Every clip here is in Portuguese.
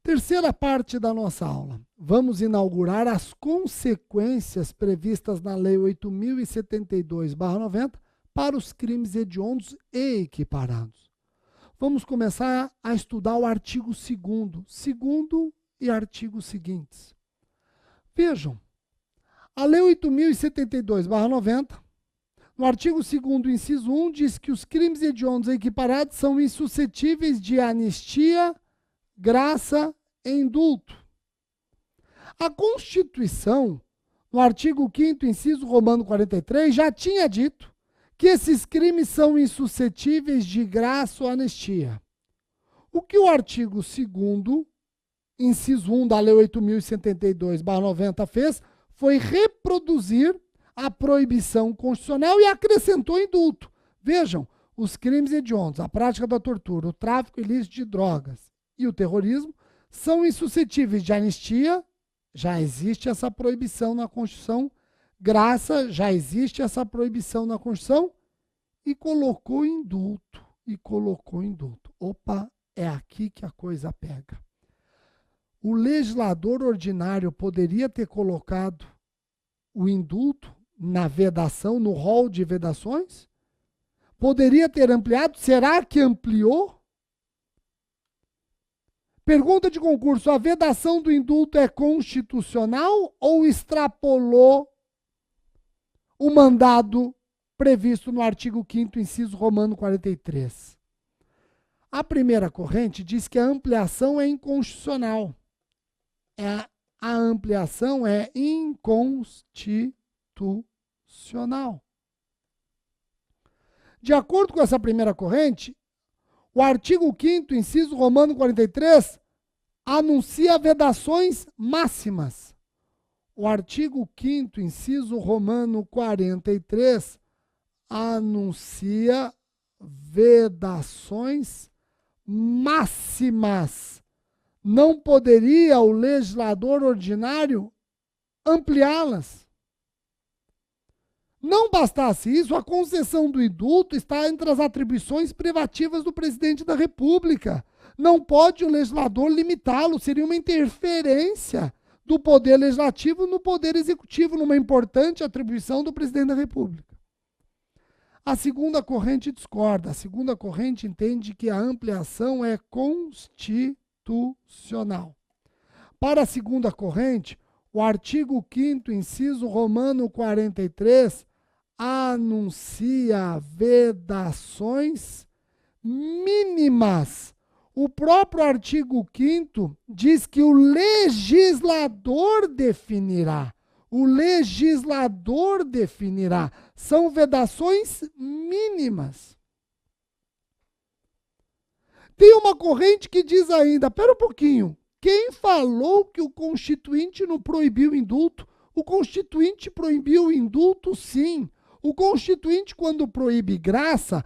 Terceira parte da nossa aula. Vamos inaugurar as consequências previstas na Lei 8.072/90 para os crimes hediondos e equiparados. Vamos começar a estudar o artigo 2º e artigos seguintes. Vejam, a Lei 8.072/90, no artigo 2º, inciso 1, diz que os crimes hediondos e equiparados são insuscetíveis de anistia, graça e indulto. A Constituição, no artigo 5º, inciso romano 43, já tinha dito que esses crimes são insuscetíveis de graça ou anistia. O que o artigo 2º, inciso 1 da Lei 8.072/90 fez foi reproduzir a proibição constitucional e acrescentou indulto. Vejam, os crimes hediondos, a prática da tortura, o tráfico ilícito de drogas e o terrorismo são insuscetíveis de anistia, já existe essa proibição na Constituição, graça, já existe essa proibição na Constituição, e colocou indulto. Opa, é aqui que a coisa pega. O legislador ordinário poderia ter colocado o indulto na vedação, no rol de vedações? Poderia ter ampliado? Será que ampliou? Pergunta de concurso: a vedação do indulto é constitucional ou extrapolou o mandado previsto no artigo 5º, inciso romano 43? A primeira corrente diz que a ampliação é inconstitucional. A ampliação é inconstitucional. De acordo com essa primeira corrente, o artigo 5º, inciso romano 43, anuncia vedações máximas. O artigo 5º, inciso romano 43, anuncia vedações máximas. Não poderia o legislador ordinário ampliá-las. Não bastasse isso, a concessão do indulto está entre as atribuições privativas do presidente da República. Não pode o legislador limitá-lo, seria uma interferência do poder legislativo no poder executivo, numa importante atribuição do presidente da República. A segunda corrente discorda. A segunda corrente entende que a ampliação é constitucional. Para a segunda corrente, o artigo 5º, inciso romano 43, anuncia vedações mínimas. O próprio artigo 5º diz que o legislador definirá. O legislador definirá. São vedações mínimas. Tem uma corrente que diz ainda, espera um pouquinho, quem falou que o Constituinte não proibiu o indulto? O Constituinte proibiu o indulto, sim. O Constituinte, quando proíbe graça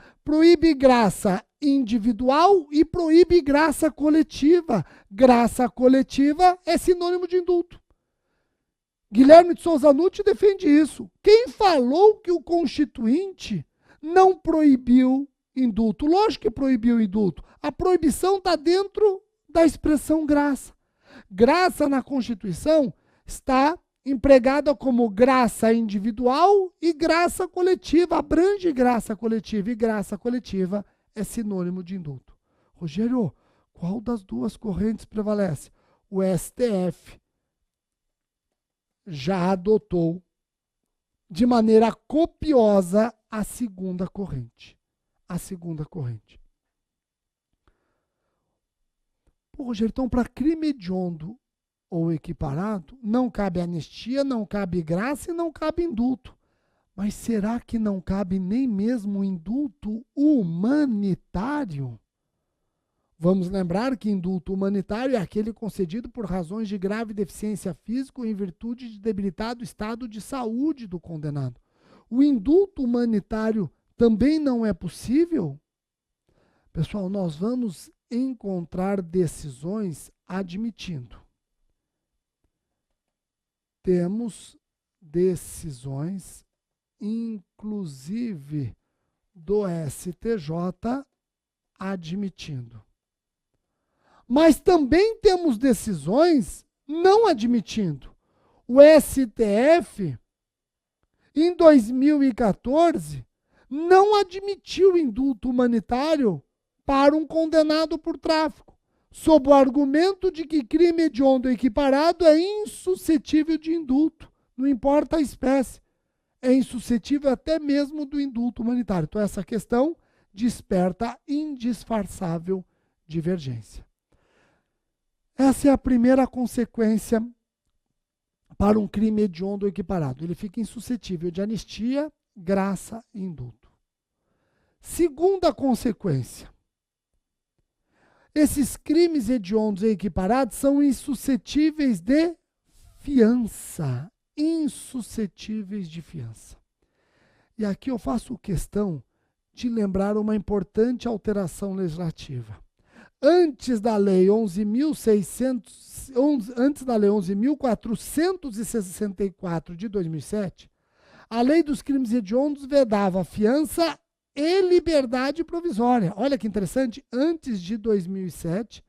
individual e proíbe graça coletiva. Graça coletiva é sinônimo de indulto. Guilherme de Souza Nutti defende isso. Quem falou que o Constituinte não proibiu indulto? Lógico que proibiu indulto. A proibição está dentro da expressão graça. Graça na Constituição está empregada como graça individual e graça coletiva. Abrange graça coletiva, e graça coletiva é sinônimo de indulto. Rogério, qual das duas correntes prevalece? O STF já adotou de maneira copiosa a segunda corrente. A segunda corrente. Pô, Rogério, então para crime hediondo ou equiparado, não cabe anistia, não cabe graça e não cabe indulto. Mas será que não cabe nem mesmo o indulto humanitário? Vamos lembrar que indulto humanitário é aquele concedido por razões de grave deficiência física ou em virtude de debilitado estado de saúde do condenado. O indulto humanitário também não é possível? Pessoal, nós vamos encontrar decisões admitindo. Temos decisões, inclusive do STJ, admitindo. Mas também temos decisões não admitindo. O STF, em 2014, não admitiu indulto humanitário para um condenado por tráfico, sob o argumento de que crime hediondo equiparado é insuscetível de indulto, não importa a espécie, é insuscetível até mesmo do indulto humanitário. Então, essa questão desperta indisfarçável divergência. Essa é a primeira consequência para um crime hediondo equiparado. Ele fica insuscetível de anistia, graça e indulto. Segunda consequência. Esses crimes hediondos e equiparados são insuscetíveis de fiança. Insuscetíveis de fiança. E aqui eu faço questão de lembrar uma importante alteração legislativa. Antes da Lei 11.464 de 2007, a Lei dos Crimes Hediondos vedava fiança e liberdade provisória. Olha que interessante, antes de 2007,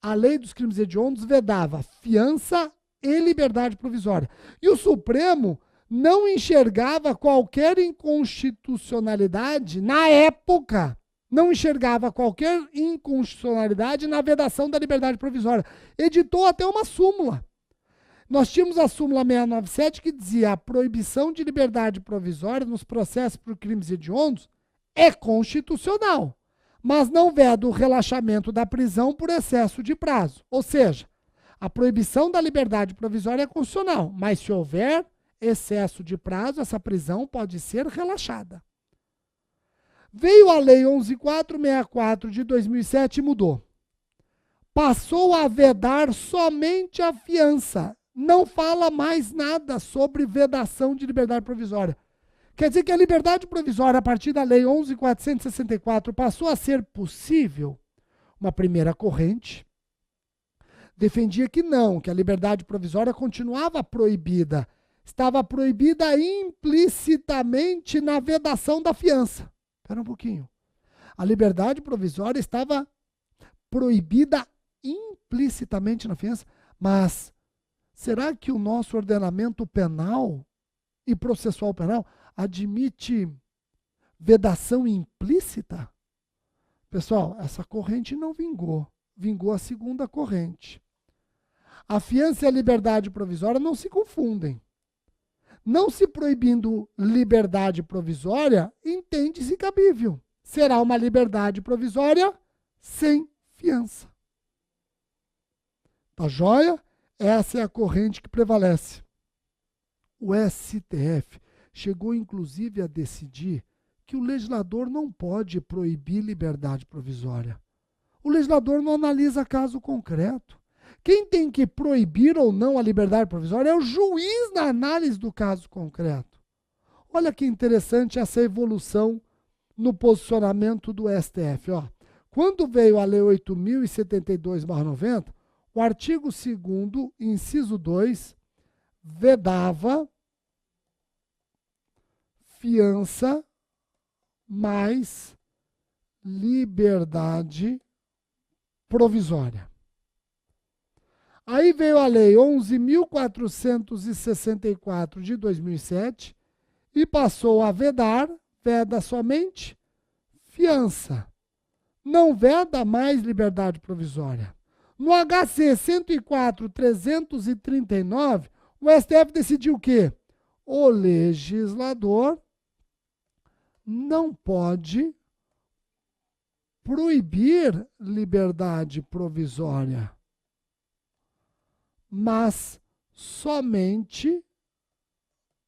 a Lei dos Crimes Hediondos vedava fiança e liberdade provisória. E o Supremo não enxergava qualquer inconstitucionalidade na época. Não enxergava qualquer inconstitucionalidade na vedação da liberdade provisória. Editou até uma súmula. Nós tínhamos a súmula 697 que dizia a proibição de liberdade provisória nos processos por crimes hediondos é constitucional, mas não veda o relaxamento da prisão por excesso de prazo. Ou seja, a proibição da liberdade provisória é constitucional, mas se houver excesso de prazo, essa prisão pode ser relaxada. Veio a Lei 11.464 de 2007 e mudou. Passou a vedar somente a fiança. Não fala mais nada sobre vedação de liberdade provisória. Quer dizer que a liberdade provisória, a partir da Lei 11.464, passou a ser possível. Uma primeira corrente defendia que não, que a liberdade provisória continuava proibida. Estava proibida implicitamente na vedação da fiança. Espera um pouquinho. A liberdade provisória estava proibida implicitamente na fiança, mas será que o nosso ordenamento penal e processual penal admite vedação implícita? Pessoal, essa corrente não vingou. Vingou a segunda corrente. A fiança e a liberdade provisória não se confundem. Não se proibindo liberdade provisória, entende-se cabível. Será uma liberdade provisória sem fiança. Tá joia? Essa é a corrente que prevalece. O STF chegou inclusive a decidir que o legislador não pode proibir liberdade provisória. O legislador não analisa caso concreto. Quem tem que proibir ou não a liberdade provisória é o juiz na análise do caso concreto. Olha que interessante essa evolução no posicionamento do STF. Ó. Quando veio a Lei 8.072/90, o artigo 2º, inciso 2, vedava fiança mais liberdade provisória. Aí veio a Lei 11.464 de 2007 e passou a vedar, veda somente fiança. Não veda mais liberdade provisória. No HC 104.339, o STF decidiu o quê? O legislador não pode proibir liberdade provisória, mas somente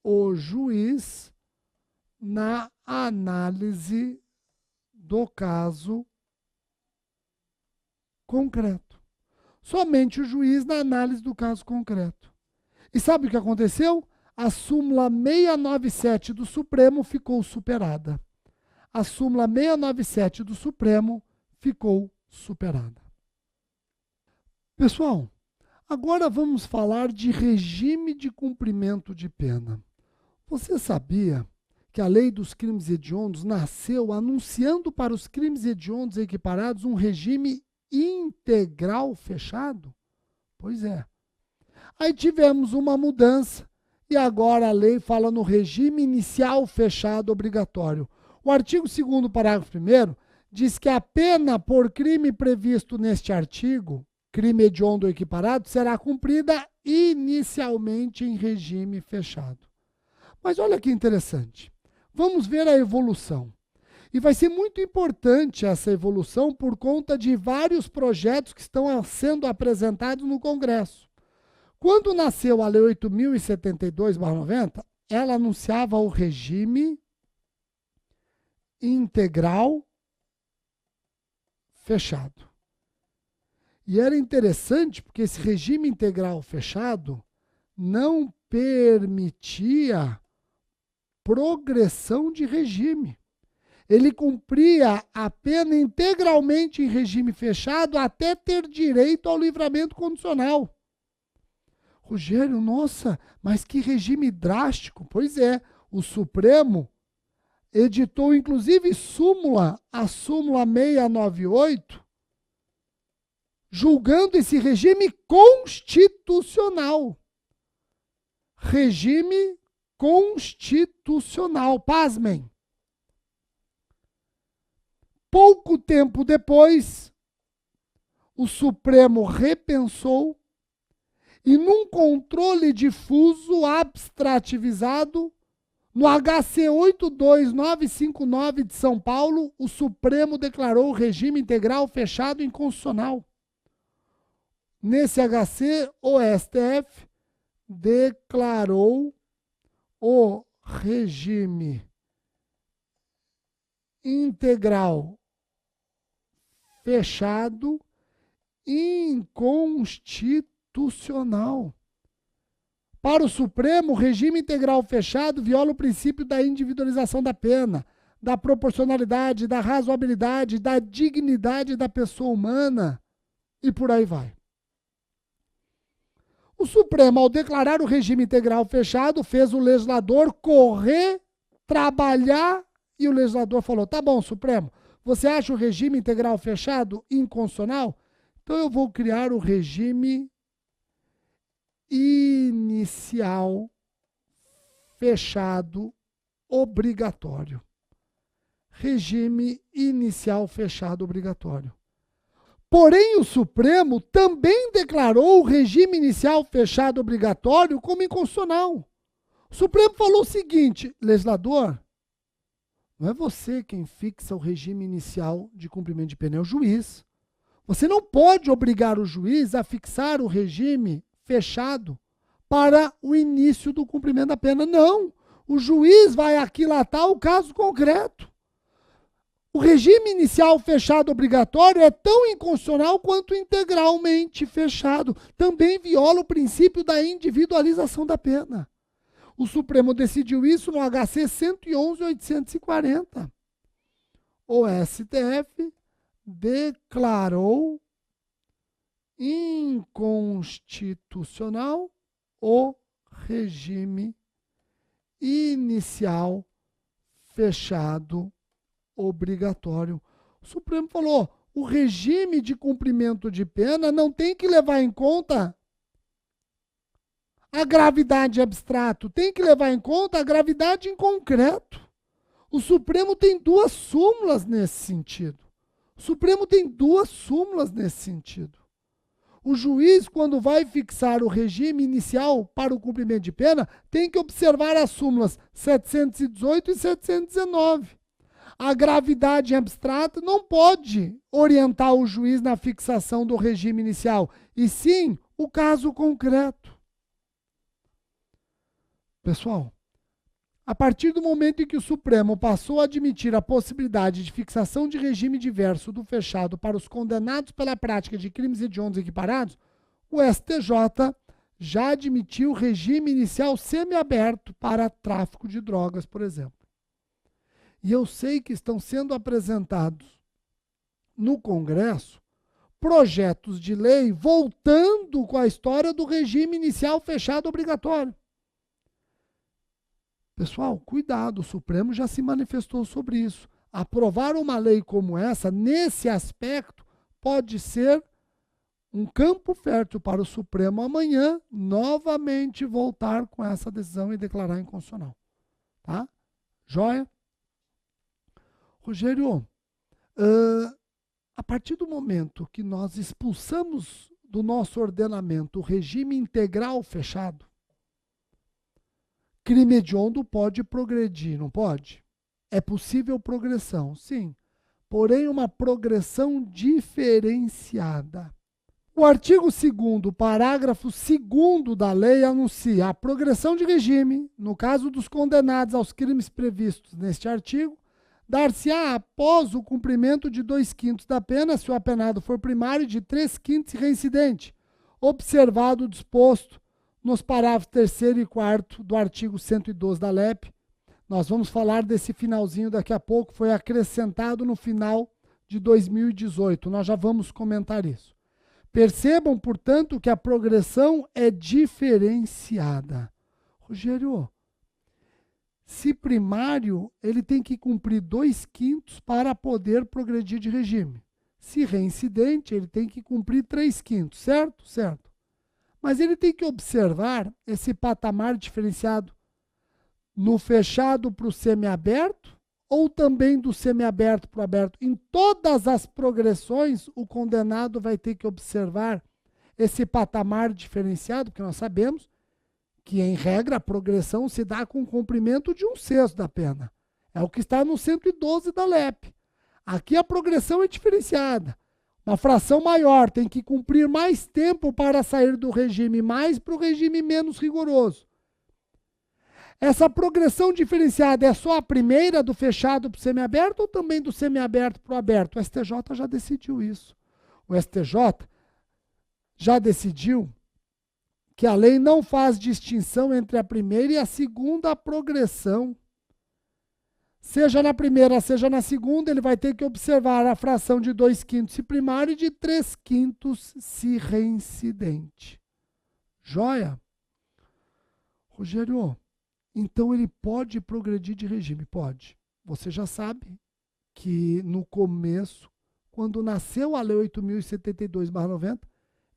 o juiz na análise do caso concreto. Somente o juiz na análise do caso concreto. E sabe o que aconteceu? A súmula 697 do Supremo ficou superada. A súmula 697 do Supremo ficou superada. Pessoal, agora vamos falar de regime de cumprimento de pena. Você sabia que a Lei dos Crimes Hediondos nasceu anunciando para os crimes hediondos equiparados um regime integral fechado? Pois é. Aí tivemos uma mudança e agora a lei fala no regime inicial fechado obrigatório. O artigo 2º, parágrafo 1º, diz que a pena por crime previsto neste artigo, crime hediondo ou equiparado, será cumprida inicialmente em regime fechado. Mas olha que interessante. Vamos ver a evolução. E vai ser muito importante essa evolução por conta de vários projetos que estão sendo apresentados no Congresso. Quando nasceu a Lei 8.072/90, ela anunciava o regime integral fechado. E era interessante porque esse regime integral fechado não permitia progressão de regime. Ele cumpria a pena integralmente em regime fechado até ter direito ao livramento condicional. Rogério, nossa, mas que regime drástico. Pois é, o Supremo editou inclusive súmula, a súmula 698, julgando esse regime constitucional. Regime constitucional, pasmem. Pouco tempo depois, o Supremo repensou e num controle difuso abstrativizado, no HC 82959 de São Paulo, o Supremo declarou o regime integral fechado inconstitucional. Nesse HC, o STF declarou o regime integral fechado inconstitucional. Para o Supremo, o regime integral fechado viola o princípio da individualização da pena, da proporcionalidade, da razoabilidade, da dignidade da pessoa humana e por aí vai. O Supremo, ao declarar o regime integral fechado, fez o legislador correr, trabalhar, e o legislador falou, tá bom, Supremo, você acha o regime integral fechado inconstitucional? Então eu vou criar o regime inicial fechado obrigatório. Regime inicial fechado obrigatório. Porém, o Supremo também declarou o regime inicial fechado obrigatório como inconstitucional. O Supremo falou o seguinte, legislador, não é você quem fixa o regime inicial de cumprimento de pena, é o juiz. Você não pode obrigar o juiz a fixar o regime fechado para o início do cumprimento da pena. Não, o juiz vai aquilatar o caso concreto. O regime inicial fechado obrigatório é tão inconstitucional quanto integralmente fechado. Também viola o princípio da individualização da pena. O Supremo decidiu isso no HC 111.840. O STF declarou inconstitucional o regime inicial fechado obrigatório. O Supremo falou, o regime de cumprimento de pena não tem que levar em conta a gravidade abstrato, tem que levar em conta a gravidade em concreto. O Supremo tem duas súmulas nesse sentido. O Supremo tem duas súmulas nesse sentido. O juiz, quando vai fixar o regime inicial para o cumprimento de pena, tem que observar as súmulas 718 e 719. A gravidade abstrata não pode orientar o juiz na fixação do regime inicial, e sim o caso concreto. Pessoal, a partir do momento em que o Supremo passou a admitir a possibilidade de fixação de regime diverso do fechado para os condenados pela prática de crimes hediondos equiparados, o STJ já admitiu regime inicial semiaberto para tráfico de drogas, por exemplo. E eu sei que estão sendo apresentados no Congresso projetos de lei voltando com a história do regime inicial fechado obrigatório. Pessoal, cuidado, o Supremo já se manifestou sobre isso. Aprovar uma lei como essa, nesse aspecto, pode ser um campo fértil para o Supremo amanhã novamente voltar com essa decisão e declarar inconstitucional. Tá? Joia? Rogério, a partir do momento que nós expulsamos do nosso ordenamento o regime integral fechado, crime hediondo pode progredir, não pode? É possível progressão, sim. Porém, uma progressão diferenciada. O artigo 2º, parágrafo 2º da lei anuncia a progressão de regime, no caso dos condenados aos crimes previstos neste artigo, dar-se-á após o cumprimento de 2/5 da pena, se o apenado for primário, de 3/5 reincidente, observado o disposto nos parágrafos 3º e 4º do artigo 112 da LEP. Nós vamos falar desse finalzinho daqui a pouco, foi acrescentado no final de 2018, nós já vamos comentar isso. Percebam, portanto, que a progressão é diferenciada. Rogério, se primário, ele tem que cumprir 2/5 para poder progredir de regime. Se reincidente, ele tem que cumprir 3/5, certo? Certo. Mas ele tem que observar esse patamar diferenciado no fechado para o semiaberto ou também do semiaberto para o aberto. Em todas as progressões, o condenado vai ter que observar esse patamar diferenciado, porque nós sabemos que, em regra, a progressão se dá com o cumprimento de 1/6 da pena. É o que está no 112 da LEP. Aqui a progressão é diferenciada. Uma fração maior tem que cumprir mais tempo para sair do regime mais para o regime menos rigoroso. Essa progressão diferenciada é só a primeira do fechado para o semiaberto ou também do semiaberto para o aberto? O STJ já decidiu isso. O STJ já decidiu que a lei não faz distinção entre a primeira e a segunda progressão. Seja na primeira, seja na segunda, ele vai ter que observar a fração de 2/5 se primário e de 3/5 se reincidente. Joia? Rogério, então ele pode progredir de regime? Pode. Você já sabe que no começo, quando nasceu a Lei 8.072/90,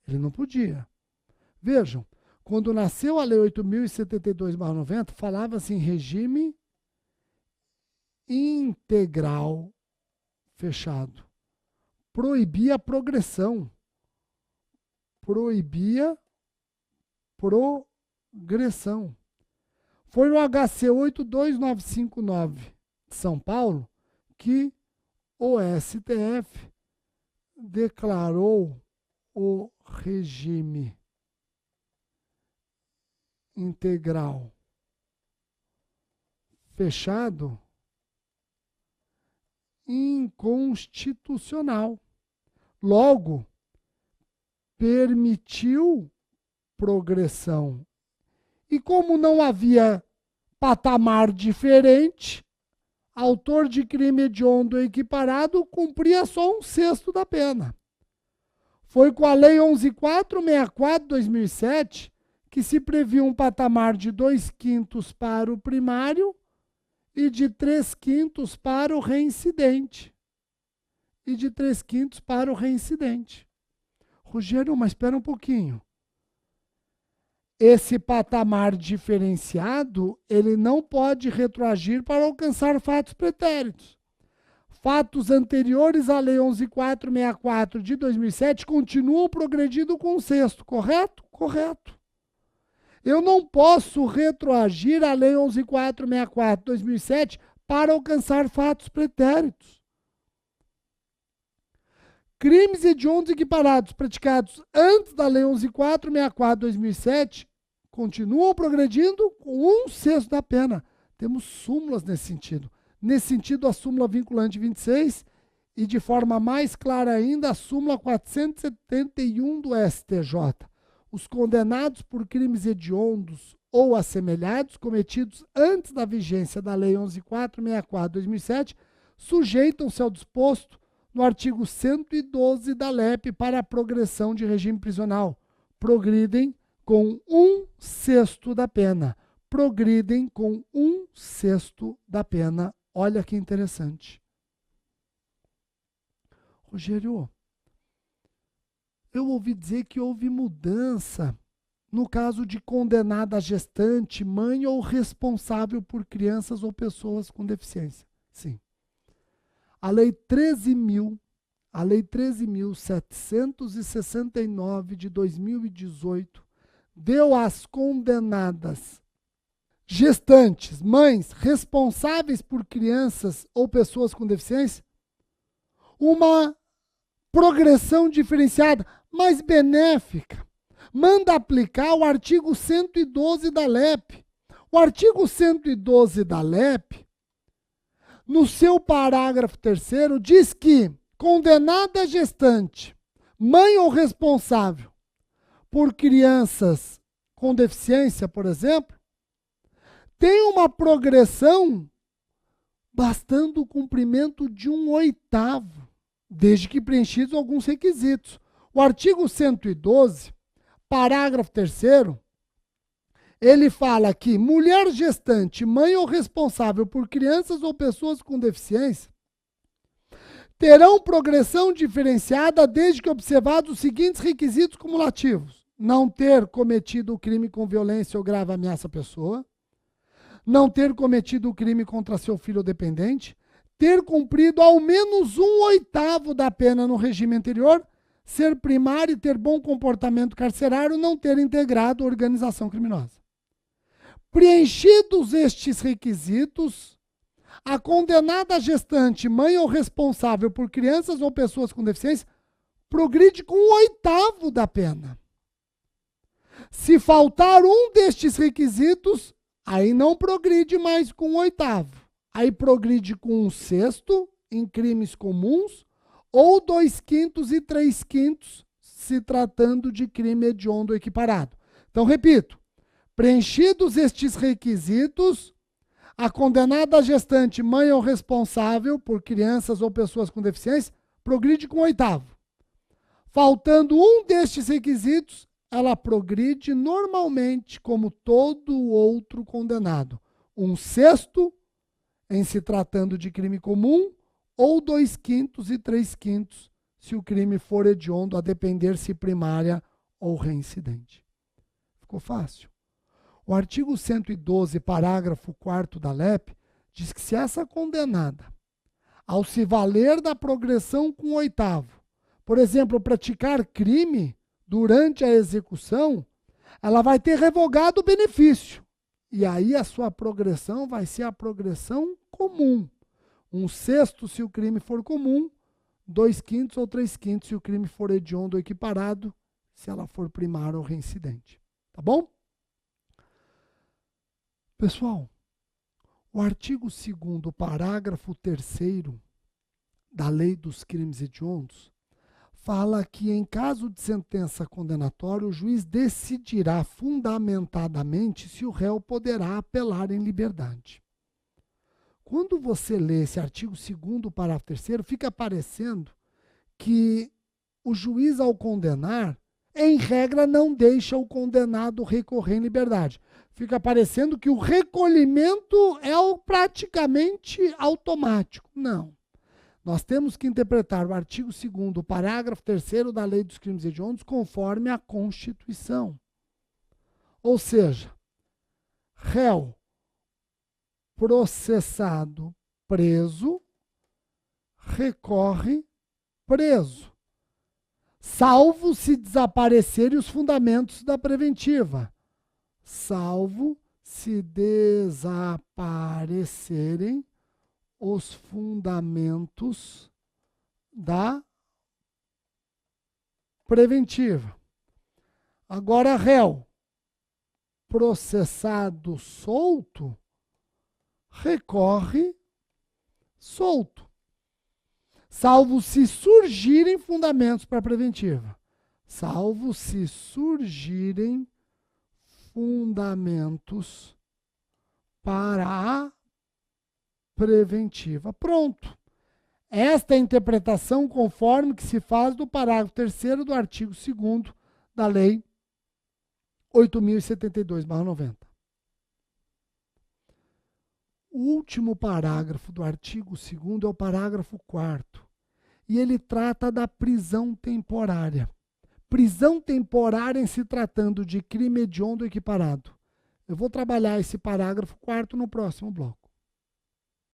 ele não podia. Vejam, quando nasceu a Lei 8.072/90, falava-se em regime integral fechado. Proibia a progressão. Proibia progressão. Foi no HC 82959 de São Paulo que o STF declarou o regime integral fechado inconstitucional. Logo, permitiu progressão. E como não havia patamar diferente, autor de crime hediondo equiparado cumpria só 1/6 da pena. Foi com a Lei 11.464 de 2007 que se previu um patamar de 2/5 para o primário e de 3/5 para o reincidente. Rogério, mas espera um pouquinho. Esse patamar diferenciado, ele não pode retroagir para alcançar fatos pretéritos. Fatos anteriores à Lei 11.464 de 2007 continuam progredindo com o 6º, correto? Correto. Eu não posso retroagir a Lei 11.464 de 2007 para alcançar fatos pretéritos. Crimes hediondos equiparados praticados antes da Lei 11.464 de 2007 continuam progredindo com 1/6 da pena. Temos súmulas nesse sentido. Nesse sentido, a súmula vinculante 26 e, de forma mais clara ainda, a súmula 471 do STJ. Os condenados por crimes hediondos ou assemelhados cometidos antes da vigência da Lei 11.464 de 2007 sujeitam-se ao disposto no artigo 112 da LEP para a progressão de regime prisional. Progridem com 1/6 da pena. Progridem com 1/6 da pena. Olha que interessante. Rogério, eu ouvi dizer que houve mudança no caso de condenada gestante, mãe ou responsável por crianças ou pessoas com deficiência. Sim. A Lei 13.769 de 2018 deu às condenadas gestantes, mães responsáveis por crianças ou pessoas com deficiência uma progressão diferenciada, mais benéfica. Manda aplicar o artigo 112 da LEP. O artigo 112 da LEP, no seu parágrafo 3º, diz que condenada gestante, mãe ou responsável por crianças com deficiência, por exemplo, tem uma progressão bastando o cumprimento de 1/8, desde que preenchidos alguns requisitos. O artigo 112, parágrafo 3º, ele fala que mulher gestante, mãe ou responsável por crianças ou pessoas com deficiência terão progressão diferenciada desde que observados os seguintes requisitos cumulativos: não ter cometido o crime com violência ou grave ameaça à pessoa, não ter cometido o crime contra seu filho ou dependente, ter cumprido ao menos 1/8 da pena no regime anterior, ser primário e ter bom comportamento carcerário, não ter integrado organização criminosa. Preenchidos estes requisitos, a condenada gestante, mãe ou responsável por crianças ou pessoas com deficiência, progride com 1/8 da pena. Se faltar um destes requisitos, aí não progride mais com 1/8. Aí progride com 1/6 em crimes comuns ou 2/5 e 3/5 se tratando de crime hediondo equiparado. Então, repito, preenchidos estes requisitos, a condenada gestante, mãe ou responsável por crianças ou pessoas com deficiência, progride com 1/8. Faltando um destes requisitos, ela progride normalmente como todo outro condenado. 1/6 em se tratando de crime comum ou 2/5 e 3/5 se o crime for hediondo, a depender se primária ou reincidente. Ficou fácil? O artigo 112, parágrafo 4º da LEP, diz que se essa condenada, ao se valer da progressão com 1/8, por exemplo, praticar crime durante a execução, ela vai ter revogado o benefício. E aí a sua progressão vai ser a progressão comum. 1/6 se o crime for comum, 2/5 ou 3/5 se o crime for hediondo ou equiparado, se ela for primária ou reincidente. Tá bom? Pessoal, o artigo 2º, parágrafo 3º da Lei dos Crimes Hediondos fala que, em caso de sentença condenatória, o juiz decidirá fundamentadamente se o réu poderá apelar em liberdade. Quando você lê esse artigo 2º, parágrafo 3º, fica parecendo que o juiz, ao condenar, em regra, não deixa o condenado recorrer em liberdade. Fica parecendo que o recolhimento é praticamente automático. Não. Nós temos que interpretar o artigo 2º, parágrafo 3º da Lei dos Crimes Hediondos conforme a Constituição. Ou seja, réu processado preso recorre preso, salvo se desaparecerem os fundamentos da preventiva. Salvo se desaparecerem os fundamentos da preventiva. Agora, réu processado solto recorre solto, salvo se surgirem fundamentos para a preventiva. Salvo se surgirem fundamentos para a preventiva. Pronto. Esta é a interpretação conforme que se faz do parágrafo 3º do artigo 2º da Lei 8.072/90. O último parágrafo do artigo 2º é o parágrafo 4º, e ele trata da prisão temporária. Prisão temporária em se tratando de crime hediondo equiparado. Eu vou trabalhar esse parágrafo 4º no próximo bloco.